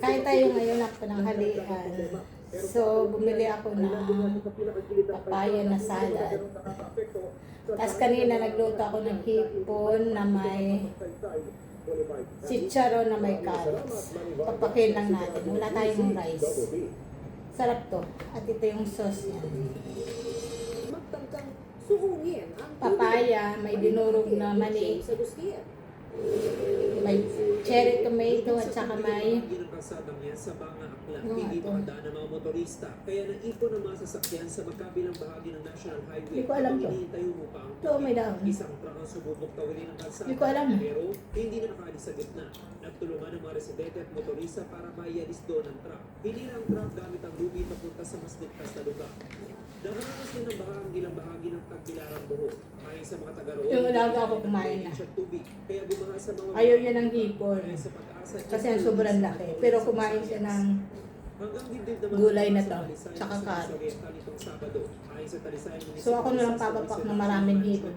Kain tayo ngayon ng pananghalian. So, bumili ako ng papaya na salad. Tapos kanina nagluto ako ng hipon na may chicharon na may carrots. Papakin lang natin. Wala tayong rice. Sarap to. At ito yung sauce niya. Papaya, may dinurog na mani. May cherry tomato at saka may sa mga akla, hindi makadaan ng mga motorista. Kaya naipon ang mga sasakyan sa magkabilang bahagi ng National Highway. Hindi ko alam to. Ito, may dahon. Isang truck ang sumubok tawilin ng kalsada. Hindi ko alam. Pero hindi na nakaalis sa gitna. Nagtulungan ng mga residente at motorista para maialis doon ang truck. Hinila ang truck gamit ang lumi papunta sa mas ligtas na lugar. Nakaranas din ng baha ang ilang bahagi ng Tagbilarang Buho. Ayon sa mga taga-roon, yung alaga ako kumain na. tubig. Kaya bumaha sa mga Ayaw niya ng hipon. sa pag-asa Kasi ang sobrang laki. Pero kumain siya ng gulay na to. Tsaka carrots. So ako na lang papapak ng maraming hipon.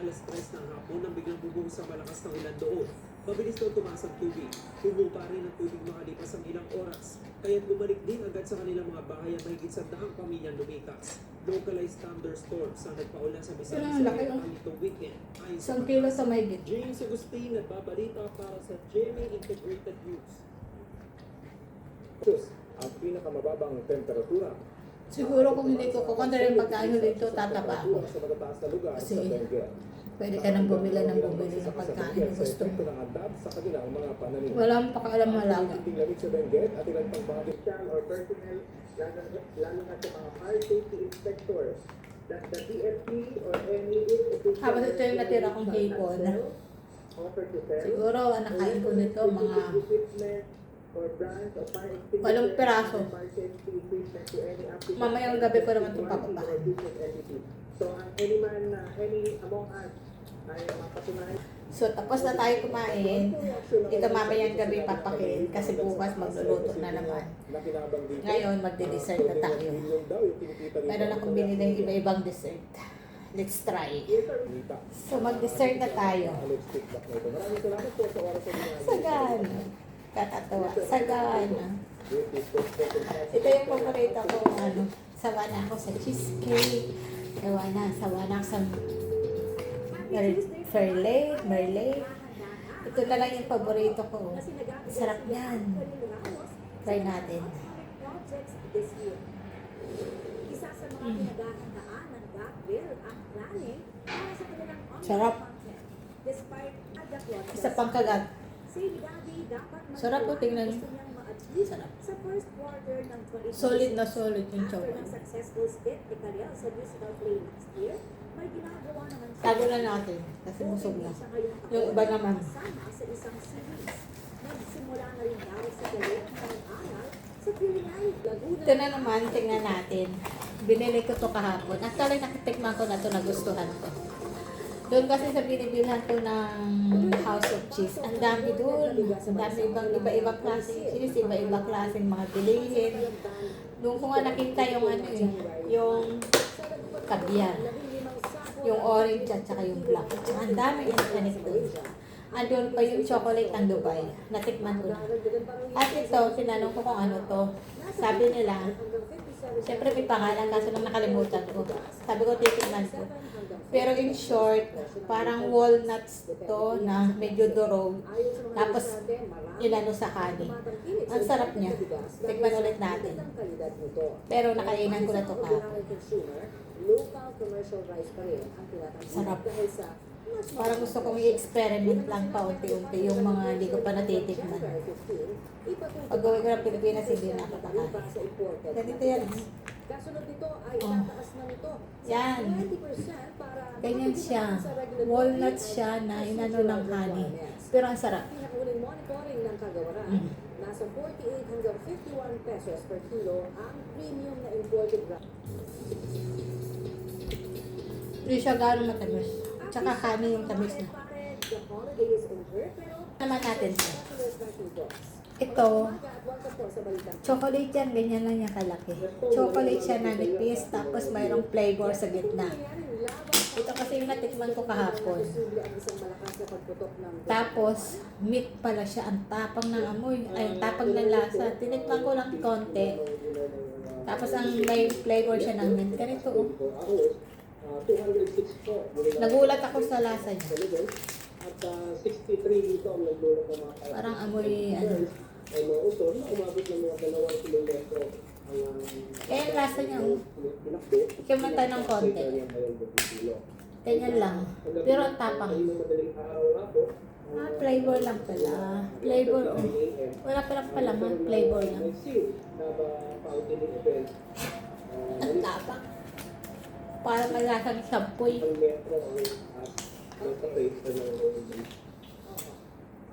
Alas 3 ng hapon nang biglang bubong sa malakas ng ulan doon. Mabilis daw tumaas ang tubig. Tumupa rin ang tubig makalipas ang ilang oras. Kaya't bumalik din agad sa kanilang mga bahay ang mahigit sa daang pamilyang lumikas. Localized thunderstorms ang nagpaulan sa Visayas Ang laki, sa oh. itong weekend. Ayon sa Isang kilo sa may git. James Agustin, nagbabalita para sa GMA Integrated News. Ang pinakamababang temperatura Siguro kung hindi ko kukunta rin pagkain dito, tataba ako. sa matataas na lugar Kasi sa Benguet. pwede ka nang bumili ng pagkain na gusto mo. ng andab sa kanilang mga pananim. Walang pakialam malaga. Ang lamig sa Benguet at ilan pang bahagi or personnel, lalo na sa mga fire safety inspectors, that the DFP or any official Habang ito yung natira kong hipon. offer to sell Siguro ang nakain ko nito mga equipment or brands of fire extinguisher 8 piraso. and fire safety equipment to any applicant. Mamayang gabi ko naman itong papapakan. So, any among us ay mapatunayan. So tapos na tayo kumain. Ito mamayang gabi papakin kasi bukas magluluto na naman. Ngayon magde-dessert na tayo. Meron akong binili ng iba-ibang dessert. Let's try. So mag-dessert na tayo. Maraming salamat po sa oras na Sagana. Katatawa. Sagana. Ito yung paborito ko. Sawa na ako sa cheesecake. Sawa na ako sa merlay. Ito na lang yung paborito ko. Sarap yan. Try natin. Sarap. Isa pang kagat. Sarap po, tingnan niyo. Sarap. Solid na solid yung chocolate. Tago na natin kasi busog na. Yung iba naman. Ito na naman, tingnan natin. Binili ko to kahapon. Actually, nakitikman ko na to, nagustuhan ko. Doon kasi sa binibilhan ko ng House of Cheese, ang dami doon. Ang dami iba-ibang klaseng cheese, iba-ibang klaseng mga bilihin. Doon ko nga nakita yung yung kabyar, yung orange at saka yung black. At saka ang dami yung kanik doon. Andun pa yung chocolate ng Dubai. Natikman ko na. At ito, tinanong ko kung ano to. Sabi nila, siyempre may pangalan kaso nang nakalimutan ko. Sabi ko, titikman ko. Pero in short, parang walnuts to na medyo durog. Tapos, inano sa kanin. Ang sarap niya. Tikman ulit natin. Pero nakainan ko na to kahapon. Sarap. Parang gusto kong i-experiment lang pa unti-unti yung mga hindi ko pa natitikman. Pag gawin ko ng Pilipinas, hindi na ako kakain. Ganito yan. Oh. Yan. Ganyan siya. Walnuts siya na inano ng honey. Pero ang sarap. Monitoring ng kagawaran, nasa 48 hanggang 51 pesos per kilo ang premium na imported rice. Hindi siya gano'ng matamis. Tsaka honey yung tamis na. The holiday is over, pero Naman natin siya. Ito, chocolate chocolate yan, ganyan lang yung kalaki. Chocolate siya na nipis, tapos mayroong flavor sa gitna. Ito kasi Kasi yung natikman ko kahapon. Posible ang isang malakas na pagputok ng Tapos, meat pala siya. Ang tapang ng amoy. Ay, ang tapang ng lasa. Tinikman ko lang konti. Tapos, ang may flavor siya ng mint. Ganito, oh. 206 po. Nagulat ako sa lasa niya. At 63 dito ang naglulat ng mga kaya. Parang amoy, ano. Ay mga uson na umabot ng mga 2 kilometro ang Kaya ang lasa niya, oh. tinakbo. Ikiman tayo ng konti. Ganyan lang. Pero ang tapang. Madaling araw nga po. Flavor lang pala. Flavor, oh. Wala pala palaman. Flavor lang. Fountain event. Ang tapang. Parang may lasang sampoy. Ang metro ang face na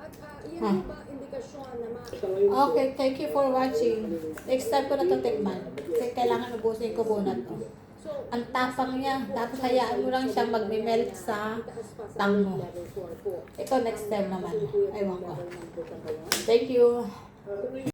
At yan Ha? po ba indikasyon na Okay, thank you for watching. Next time ko na ito tikman. Kasi kailangan ubusin ko muna to. So, Ang tapang niya. Tapos hayaan mo lang siyang magme-melt sa tang mo. Ito next time naman. Ewan ko. Thank you.